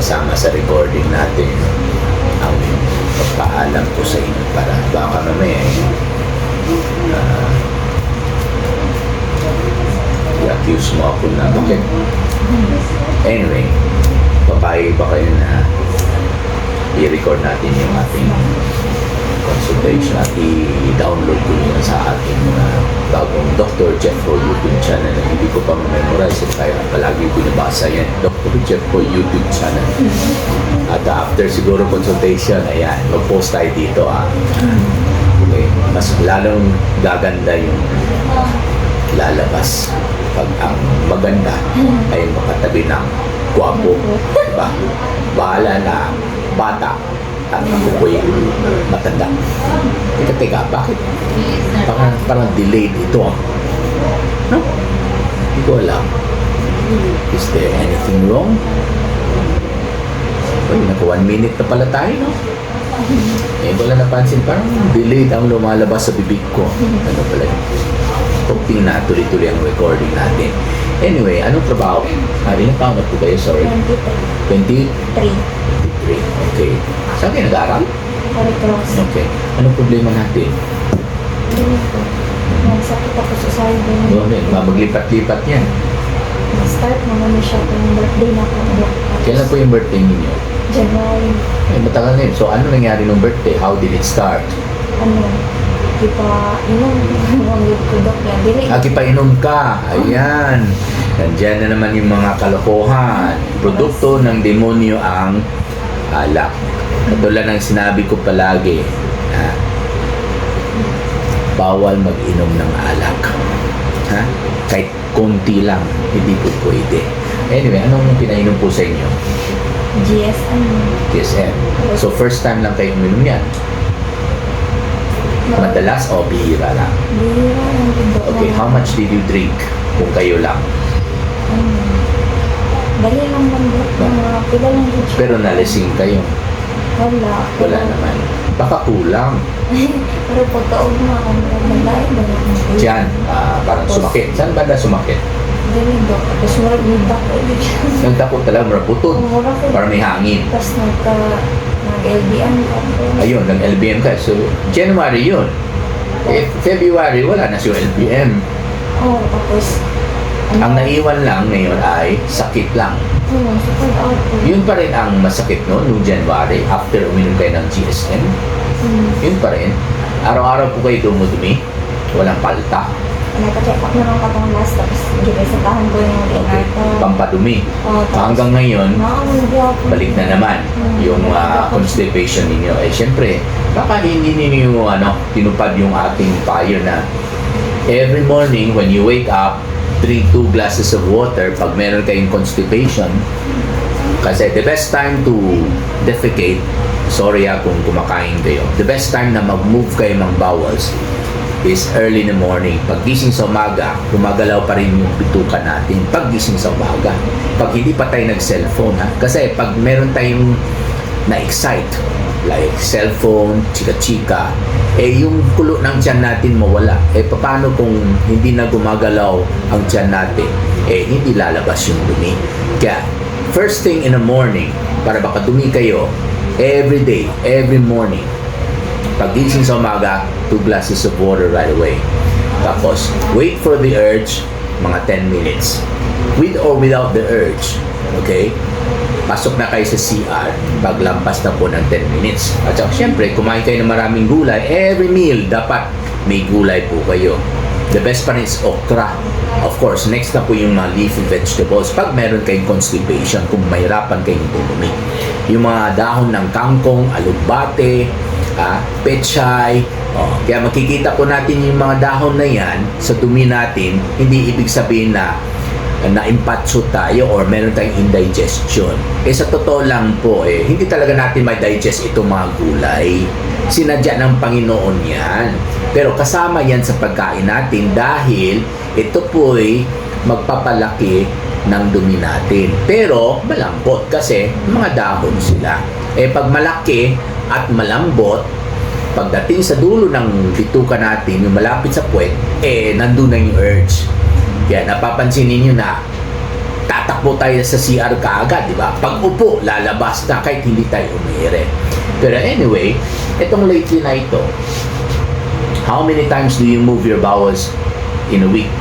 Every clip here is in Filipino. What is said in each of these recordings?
kasama sa recording natin ang pagpaalam ko sa inyo para baka mamaya i-accuse mo ako na bakit. Anyway, papayag ba kayo na i-record natin yung ating consultation at i-download ko yun sa ating bagong Dr. Jeffro YouTube channel na hindi ko pa memorize kaya palagi binabasa yan. Dr. Jeffro YouTube channel. At after siguro consultation, ayan, mag-post tayo dito okay. Mas lalong gaganda yung lalabas pag ang maganda ay makatabi ng gwapo, diba? Bahala na bata at ako po yung matanda. Teka, bakit? Parang delayed ito. No? Hindi ko alam. Is there anything wrong? Uy, naka 1 minute na pala tayo, no? Wala napansin, parang delayed ang lumalabas sa bibig ko. Ano pala yun? Hoping na tuloy-tuloy ang recording natin. Anyway, anong trabaho? Ilang taon na po kayo? Sorry. 23. Okay. Saan kayo nag-aaral? Okay. Anong problema natin? Nagsakit ako sa side. Maglipat-lipat yan. Start naman siya kung birthday na ako. Kailan po yung birthday ninyo? January. Matagal na yun. So, ano nangyari nung birthday? How did it start? Di pa inom. Inom ko dok yan. Painom ka. Ayan. Nandiyan na naman yung mga kalokohan. Produkto ng demonyo ang alak. Katulad ng sinabi ko palagi, bawal mag-inom ng alak. Kahit konti lang, hindi po pwede. Anyway, anong pinainom po sa inyo? GSM. So, first time lang kayo uminom yan? Madalas o bihira lang? Bihira lang. Okay, how much did you drink kung kayo lang? Dali lang lang pila lang dito. Pero nalasing kayo? Wala naman. Baka kulang. Pero pagkaugma ako nagdalain ba naman? Diyan, parang sumakit. Saan ba na sumakit? Dali dok. Tapos marag nagdako. Nagdako talaga, maraputod. Parang may hangin. Tapos nag-LBM ka. Ayun, nag-LBM ka. So, January yun. February, wala na siya LBM. Tapos ang naiwan lang ngayon ay sakit lang. Yun pa rin ang masakit noong January after uminom kayo ng GSM. Yun pa rin. Araw-araw po kayo dumudumi. Walang palta. Nagpa-check up naman ka itong last. Tapos ginisitahan ko yung pampadumi. Hanggang ngayon, balik na naman yung constipation ninyo. Siyempre, baka hindi ninyo tinupad yung ating payo na every morning when you wake up, drink 2 glasses of water pag meron kayong constipation. Kasi the best time to defecate, sorry kung kumakain kayo, the best time na mag-move kayo ng bowels is early in the morning. Paggising sa umaga, gumagalaw pa rin yung bituka natin. Paggising sa umaga. Pag hindi pa tayo nag-cellphone, kasi pag meron tayong na-excite, like cellphone, chika-chika, yung kulo ng tiyan natin mawala. Paano kung hindi na gumagalaw ang tiyan natin? Hindi lalabas yung dumi. Kaya, first thing in the morning, para baka dumi kayo, every day, every morning, pagising sa umaga, 2 glasses of water right away. Tapos, wait for the urge, mga 10 minutes. With or without the urge, okay? Pasok na kayo sa CR, paglampas na po ng 10 minutes. At saka, syempre, kumain kayo ng maraming gulay. Every meal, dapat may gulay po kayo. The best pa rin is okra. Of course, next na po yung mga leafy vegetables. Pag meron kayong constipation, kung mahirapan kayong dumumi. Yung mga dahon ng kangkong, alugbate, pechay. Kaya makikita po natin yung mga dahon na yan sa dumi natin. Hindi ibig sabihin na na-impatso tayo or meron tayong indigestion. Sa totoo lang po, hindi talaga natin ma-digest itong mga gulay. Sinadya ng Panginoon yan. Pero kasama yan sa pagkain natin dahil ito po'y magpapalaki ng dumi natin. Pero malambot kasi mga dahon sila. Pag malaki at malambot, pagdating sa dulo ng bituka natin, yung malapit sa puwet, nandun na yung urge. Kaya napapansin ninyo na tatakbo tayo sa CR kaagad, di ba? Pag upo, lalabas na kahit hindi tayo umiire. Pero anyway, itong lately na ito, how many times do you move your bowels in a week?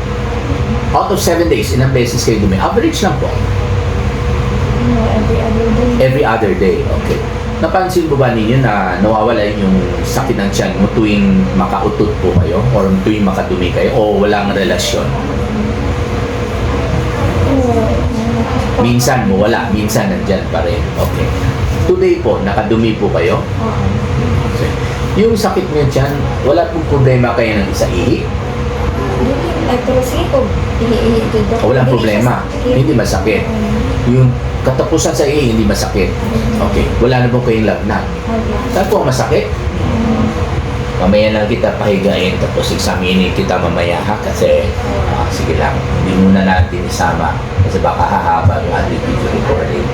Out of 7 days, ilang beses kayo dumi? Average lang po. No, every other day. Every other day, okay. Napansin mo ba ninyo na nawawala yung sakit ng tiyan mo tuwing makautot po kayo or tuwing makadumi kayo o walang relasyon? Minsan mo wala, minsan nandyan pa rin. Okay. Today po, nakadumi po kayo? Okay. Yung sakit niyo dyan, wala pong problema kayo ng isa ihi? Ay, pero sige po, O walang problema, hindi masakit. Yung katapusan sa ihi, hindi masakit. Okay. Wala na po kayong lagnat. Saan po ang masakit? Mamaya lang kita pahigain tapos examinin kita mamaya ha kasi sige lang, hindi muna natin isama kasi baka hahaba yung ating video recording.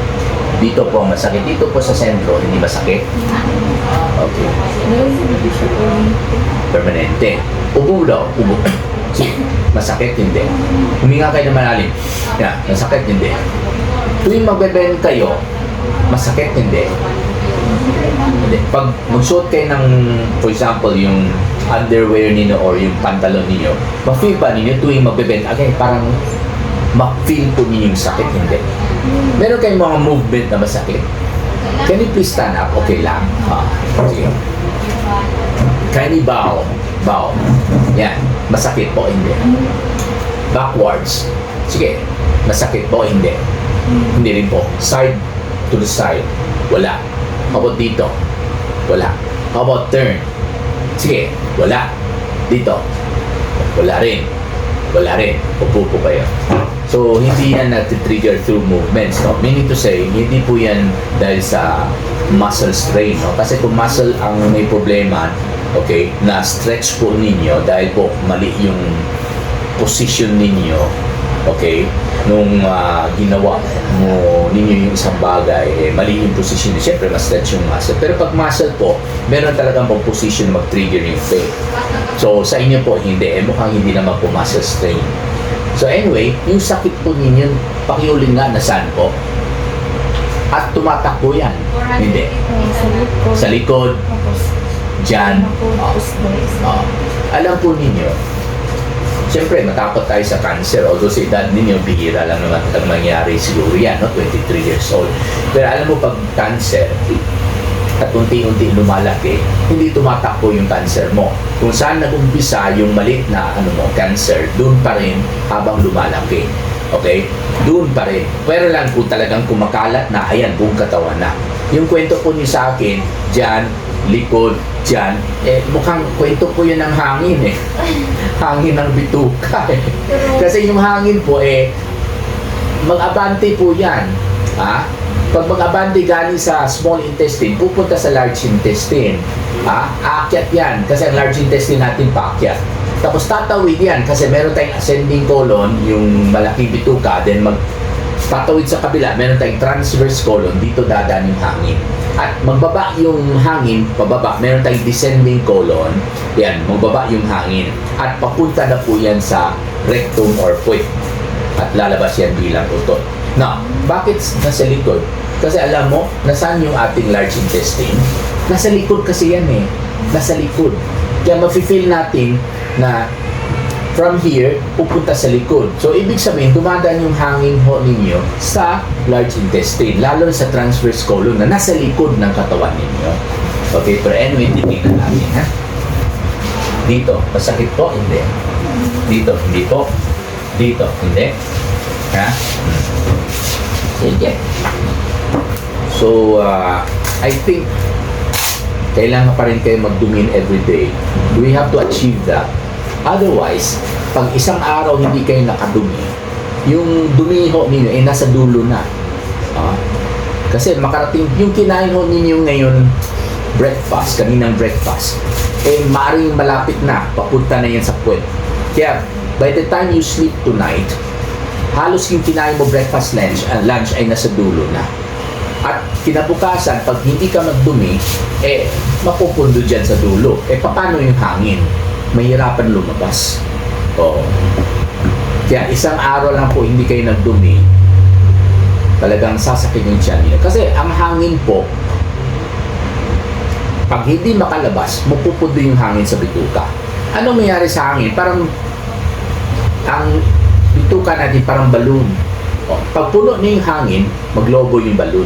Dito po ang masakit, dito po sa sentro, hindi masakit? Okay. Permanente. Ubo daw, ubo. Sige, masakit hindi. Huminga kayo ng malalim. Yeah, masakit hindi. Tuwing magbe-bend kayo, masakit hindi. Pag magsuot kayo ng, for example, yung underwear ninyo or yung pantalon ninyo, ma-feel ba ninyo tuwing magbe-bend? Again, parang ma-feel po ninyo yung sakit, hindi. Meron kayong mga movement na masakit? Can you please stand up? Okay lang. Sige. Can you bow? Bow. Yan. Masakit po, hindi. Backwards. Sige. Masakit po, hindi. Hindi rin po. Side to the side. Wala. How about dito? Wala. How about turn? Sige, wala. Dito? Wala rin. Wala rin. Upo po kayo. So, hindi yan nag-trigger through movements. No? Meaning to say, hindi po yan dahil sa muscle strain. No? Kasi kung muscle ang may problema, okay, na-stretch po ninyo dahil po mali yung position ninyo, okay, nung ginawa mo ninyo yung isang bagay, mali yung position, siyempre mas-stretch yung muscle. Pero pag muscle po, meron talagang pang position mag-trigger yung pain. So, sa inyo po, hindi. Mukhang hindi naman po muscle strain. So, anyway, yung sakit po ninyo, pakiuling nga na saan po? At tumatakbo yan. Hindi. Sa likod. Dyan. Alam po ninyo, siyempre, matakot tayo sa cancer. Although sa edad ninyo, bihira lang naman ang mangyari siguro yan, no? 23 years old. Pero alam mo, pag cancer, at unti-unti lumalaki, hindi tumatakbo yung cancer mo. Kung saan nag-umpisa yung maliit na cancer, doon pa rin habang lumalaki. Okay? Doon pa rin. Pero lang kung talagang kumakalat na, ayan, buong katawan na. Yung kwento po niyo sa akin, dyan, likod, dyan, mukhang kwento po yun ng hangin hangin ng bituka Kasi yung hangin po mag-abante po yan. Pag mag-abante galing sa small intestine, pupunta sa large intestine. Aakyat yan kasi ang large intestine natin paakyat. Tapos tatawid yan kasi meron tayong ascending colon, yung malaking bituka, then tatawid sa kabila, meron tayong transverse colon, dito dadaan yung hangin. At magbaba yung hangin, pababa, meron tayong descending colon, yan, magbaba yung hangin. At papunta na po yan sa rectum or puwet. At lalabas yan bilang utot. Now, bakit nasa likod? Kasi alam mo, nasaan yung ating large intestine? Nasa likod kasi yan Nasa likod. Kaya mafe-feel natin na from here, pupunta sa likod. So, ibig sabihin, dumadaan yung hangin ho ninyo sa large intestine, lalo sa transverse colon na nasa likod ng katawan ninyo. Okay, pero anyway, titignan natin, ha? Dito, masakit po? Hindi. Dito, hindi po. Dito, hindi. Ha? Sige. So, I think kailangan pa rin kayo magdumin everyday. We have to achieve that. Otherwise, pag isang araw hindi kayo nakadumi, yung dumi ho ninyo nasa dulo na. Kasi makarating, yung kinain ho ninyo ngayon, breakfast, kaninang breakfast, maaaring malapit na, papunta na yan sa puwet. Kaya, by the time you sleep tonight, halos yung kinain mo breakfast, lunch ay nasa dulo na. At kinabukasan, pag hindi ka magdumi, mapupundo dyan sa dulo. Paano yung hangin? Mahirapan lumabas. Kaya isang araw lang po hindi kayo nagdumi, talagang sasakit yung tiyan niyo. Kasi ang hangin po, pag hindi makalabas, mapupudo yung hangin sa bituka. Ano mayari sa hangin? Parang ang bituka natin parang balloon. O, pag puno na yung hangin, maglobo yung balloon.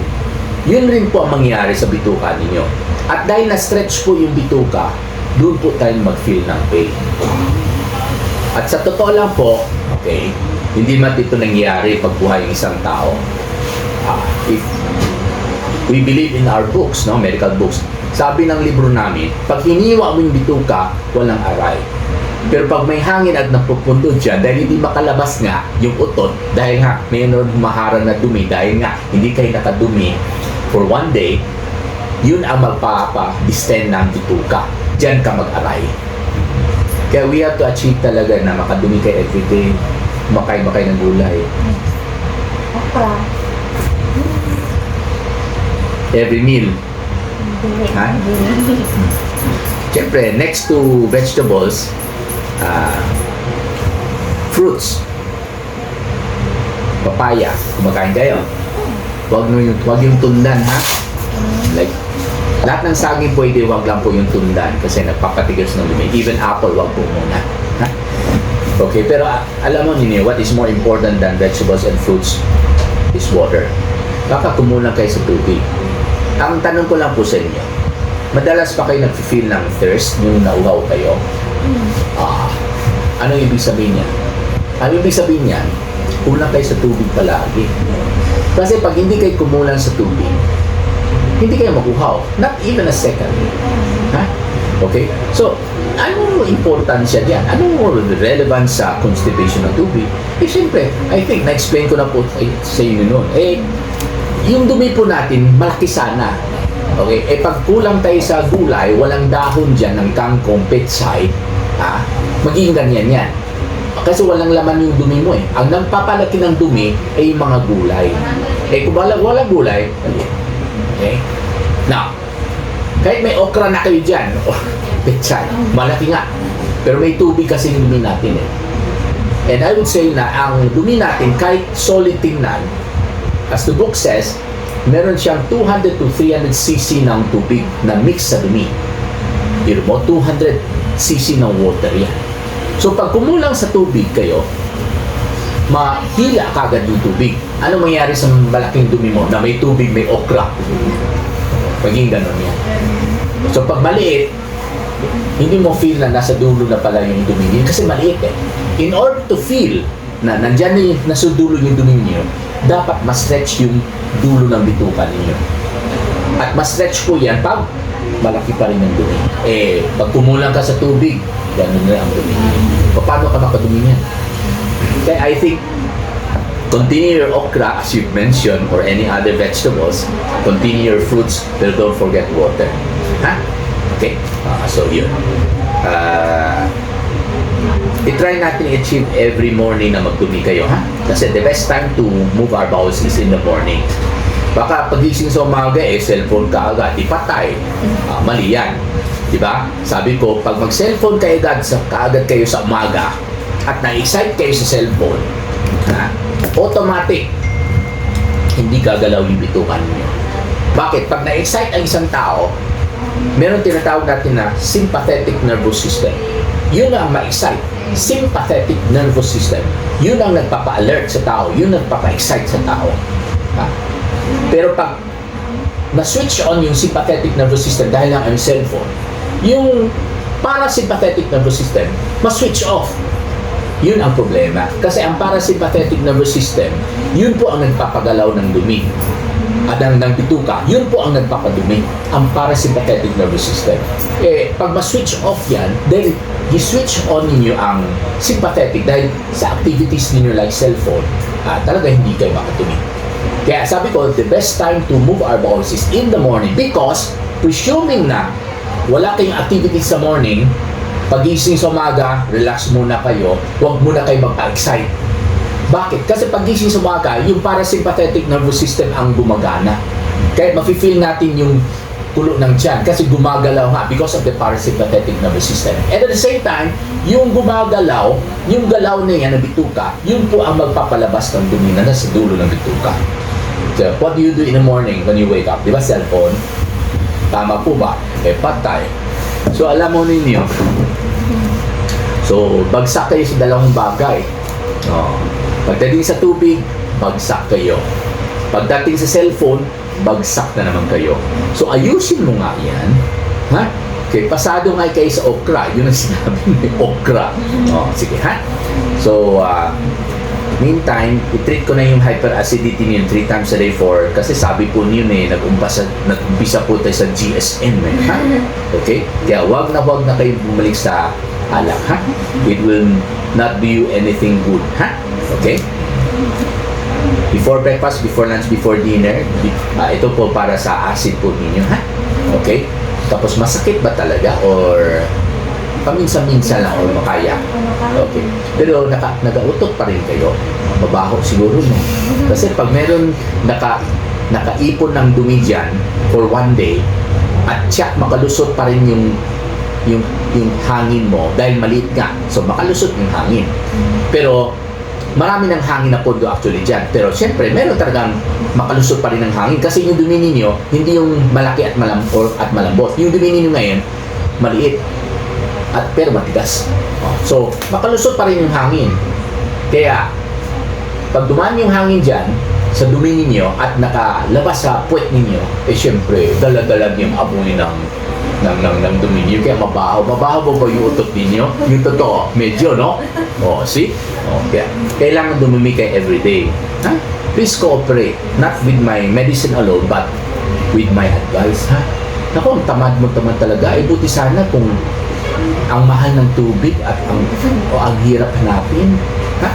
Yun rin po ang mangyayari sa bituka ninyo. At dahil na-stretch po yung bituka, doon po tayo mag-feel ng pain. At sa totoo lang po, okay, hindi man ito nangyayari pag buhay ng isang tao. If we believe in our books, no, medical books, sabi ng libro namin, pag hiniwa mo yung bituka, walang aray. Pero pag may hangin at napupundod siya, dahil hindi makalabas nga yung utot, dahil nga mayroon humaharang na dumi, dahil nga hindi kayo nakadumi for one day, yun ang magpapa-distend ng bituka. Diyan ka mag-aray. Kaya we have to achieve talaga na makadumi kayo everyday, kumakain ng gulay. Okra. Every meal. Ha? Siyempre, next to vegetables, fruits. Papaya, kumakain kayo. Huwag yung tundan, ha? Like, lahat ng saging pwede, huwag lang po yung tundan kasi nagpapatigas ng dumi. Even apple, huwag po muna. Ha? Okay, pero alam mo ninyo, what is more important than vegetables and fruits is water. Baka kumulang kayo sa tubig. Ang tanong ko lang po sa inyo, madalas pa kayo nag-feel ng thirst nung nauhaw kayo? Ano ibig sabihin niyan? Ang ibig sabihin niyan, kulang kayo sa tubig palagi. Kasi pag hindi kayo kumulang sa tubig, hindi kayo maguhaw. Not even a second. Ha? Okay? So, anong importansya diyan? Anong relevance sa constipation ng tubig? Eh, siyempre, I think, na-explain ko na po sa inyo noon. Yung dumi po natin, malaki sana. Okay? Pag kulang tayo sa gulay, walang dahon dyan ng kangkong, petsay, magiging ganyan yan. Kasi walang laman yung dumi mo eh. Ang nagpapalaki ng dumi ay yung mga gulay. Kung walang gulay, okay? Now, kahit may okra na kayo dyan, o petsay, malaki nga. Pero may tubig kasi yung dumi natin eh. And I would say na ang dumi natin, kahit solid tingnan, as the book says, meron siyang 200 to 300 cc ng tubig na mix sa dumi. Pero mo, 200 cc ng water yan. So pag kumulang sa tubig kayo, mahila kagad yung tubig. Ano mangyari sa malaking dumi mo na may tubig, may okra? Maging ganun yan. So pag maliit, hindi mo feel na nasa dulo na pala yung dumi niyo kasi maliit eh. In order to feel na nandyan na yung nasa dulo yung dumi niyo, dapat ma-stretch yung dulo ng bituka ninyo. At ma-stretch po yan pag malaki pa rin ang dumi. Pag kumulang ka sa tubig, ganun na ang dumi. Paano ka makadumi yan? Kaya I think, continue your okra as you've mentioned or any other vegetables. Continue your fruits, but don't forget water. Ha? Okay? So yun. I-try natin i-achieve every morning na magdumi kayo, ha? Kasi the best time to move our bowels is in the morning. Baka pagising sa umaga, cellphone ka agad, ipatay. Mali yan. Diba? Sabi ko, pag mag-cellphone kayo kaagad kayo sa umaga at na-excite kayo sa cellphone, automatic, hindi gagalaw yung bitukan niyo. Bakit? Pag na-excite ang isang tao, meron tinatawag natin na sympathetic nervous system. Yun ang ma-excite. Sympathetic nervous system. Yun ang nagpapa-alert sa tao. Yun ang nagpapa-excite sa tao. Pero pag na-switch on yung sympathetic nervous system dahil lang ang cellphone, yung parasympathetic nervous system, ma-switch off. Yun ang problema. Kasi ang parasympathetic nervous system, yun po ang nagpapagalaw ng dumi. At ng bituka, yun po ang nagpapadumi, ang parasympathetic nervous system. Pag ma-switch off yan, then i-switch on ninyo ang sympathetic dahil sa activities ninyo like cellphone, talaga hindi kayo makadumi. Kaya sabi ko, the best time to move our bowels is in the morning because presuming na wala kayong activities sa morning, pagising sa umaga, relax muna kayo, huwag muna kayo magpa-excite. Bakit? Kasi pagising sa umaga, yung parasympathetic nervous system ang gumagana. Kaya mafe-feel natin yung tulo ng tiyan kasi gumagalaw nga because of the parasympathetic nervous system. And at the same time, yung gumagalaw, yung galaw na yan na bituka, yun po ang magpapalabas ng dumi na nasa dulo ng bituka. So, what do you do in the morning when you wake up? Di ba cellphone? Tama po ba? Patay. So, alam mo ninyo, so, bagsak kayo sa dalawang bagay. Pagdating sa tubig, bagsak kayo. Pagdating sa cellphone, bagsak na naman kayo. So, ayusin mo nga yan. Ha? Okay, pasado nga kayo sa okra. Yun ang sinabi mo, okra. Sige, ha? So, meantime, i-treat ko na yung hyperacidity niyo 3 times a day kasi sabi po niyo nag-umpisa po tayo sa GSM. Ha? Okay? Kaya wag na kayo bumalik sa alak. Ha? It will not do you anything good. Ha? Okay? Before breakfast, before lunch, before dinner, ito po para sa acid po ninyo, ha? Okay? Tapos masakit ba talaga or paminsan-minsan lang or makaya? Okay. Pero nag-autot pa rin kayo. Mabaho siguro, no? Kasi pag meron nakaipon ng dumi dyan for one day at siya makalusot pa rin yung hangin mo dahil maliit nga. So makalusot yung hangin. Pero marami ng hangin na pondo actually dyan. Pero syempre, meron talagang makalusot pa rin ng hangin. Kasi yung dumi ninyo, hindi yung malaki at malambot. Yung dumi ninyo ngayon, maliit. Pero matigas. So, makalusot pa rin yung hangin. Kaya, pag dumaan yung hangin dyan, sa dumi ninyo at nakalabas sa puwet ninyo, syempre, dala-dala yung amoy ng dumi niyo, kaya mabaho ba yung utot ninyo? Yung totoo, medyo, no? See? Kaya kailangan dumumi kayo everyday. Ha? Please cooperate, not with my medicine alone, but with my advice, ha? Naku, ang tamad talaga. Buti sana kung ang mahal ng tubig at ang hirap hanapin. Ha?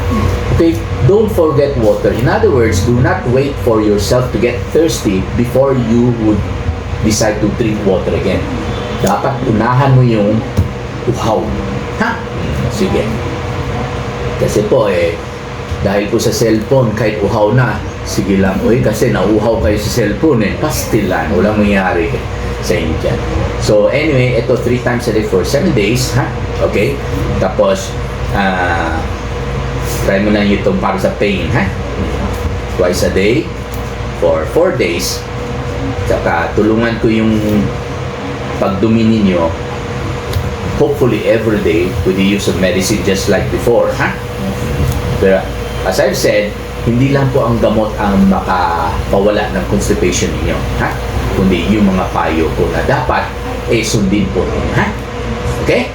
Okay, don't forget water. In other words, do not wait for yourself to get thirsty before you would decide to drink water again. Dapat unahan mo yung uhaw. Ha? Sige. Kasi po dahil po sa cellphone, kahit uhaw na, sige lang. Kasi nauuhaw kayo sa cellphone pastilan. Walang mangyari sa inyo dyan. So anyway, ito 3 times a day for 7 days. Ha? Okay? Tapos, try mo na itong para sa pain. Ha? Twice a day for 4 days. Saka tulungan ko yung pagdumi ninyo, hopefully every day with the use of medicine just like before, ha? Pero as I've said, hindi lang po ang gamot ang makapawala ng constipation ninyo, ha? Kundi yung mga payo ko na dapat sundin po ninyo, ha? Okay?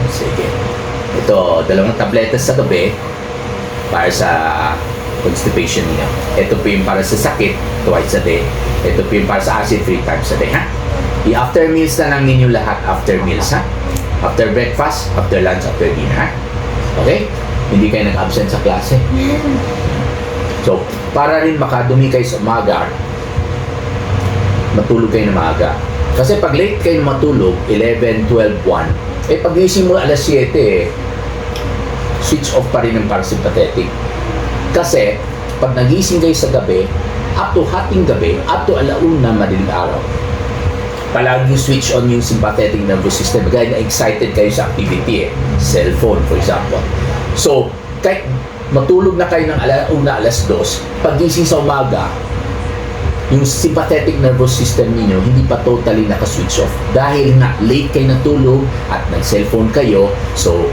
Sige. Ito, 2 tabletas sa gabi para sa constipation niyo. Ito po yung para sa sakit, twice a day. Ito po yung para sa acid, 3 times a day, ha? I-after meals na lang ninyo lahat. After meals, ha? After breakfast, after lunch, after dinner, ha? Okay? Hindi kayo nag-absent sa klase. So, para rin makadumi kayo sa umaga, matulog kayo na maaga. Kasi pag late kayo matulog, 11, 12, 1, pag gising mo alas 7, switch off pa rin ng parasympathetic. Kasi, pag nagising kayo sa gabi, up to hating gabi, up to alauna madaling araw, palaging switch on yung sympathetic nervous system. Kaya na-excited kayo sa activity cellphone, for example. So, kahit matulog na kayo ng alauna, alas 2, pagising sa umaga, yung sympathetic nervous system niyo hindi pa totally naka-switch off. Dahil nga, late kayo natulog at nag-cellphone kayo, so,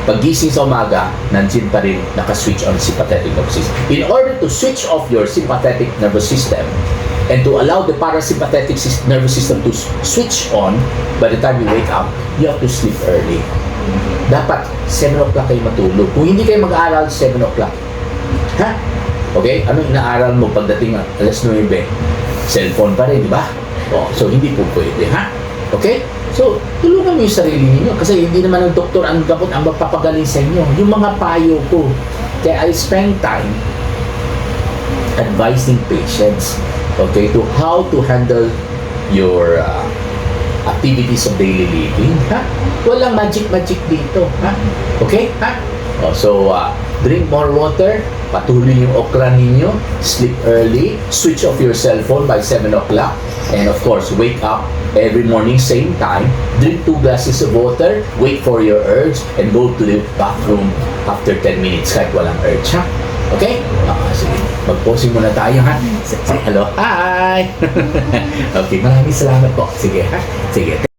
pagising sa umaga, nandiyan pa rin naka-switch on sympathetic nervous system. In order to switch off your sympathetic nervous system, and to allow the parasympathetic nervous system to switch on by the time you wake up, you have to sleep early. Dapat 7 o'clock kayo matulog. Kung hindi kayo mag-aaral, 7 o'clock. Ha? Okay? Anong inaaral mo pagdating alas 9? Cellphone pa rin, di ba? So hindi po pwede, ha? Okay? So, tulungan mo yung sarili niyo kasi hindi naman ang doktor ang gamot ang magpapagaling sa inyo. Yung mga payo ko. Kaya I spend time advising patients, okay, to how to handle your activities of daily living, ha? Walang magic dito, ha? Okay, ha? So, drink more water, patuloy yung okra ninyo, sleep early, switch off your cell phone by 7 o'clock, and of course, wake up every morning, same time, drink 2 glasses of water, wait for your urge, and go to the bathroom after 10 minutes kahit walang urge, ha? Okay? sige. Mag-posing muna tayo, ha? Say hello. Hi! Okay, maraming salamat po. Sige, ha? Sige.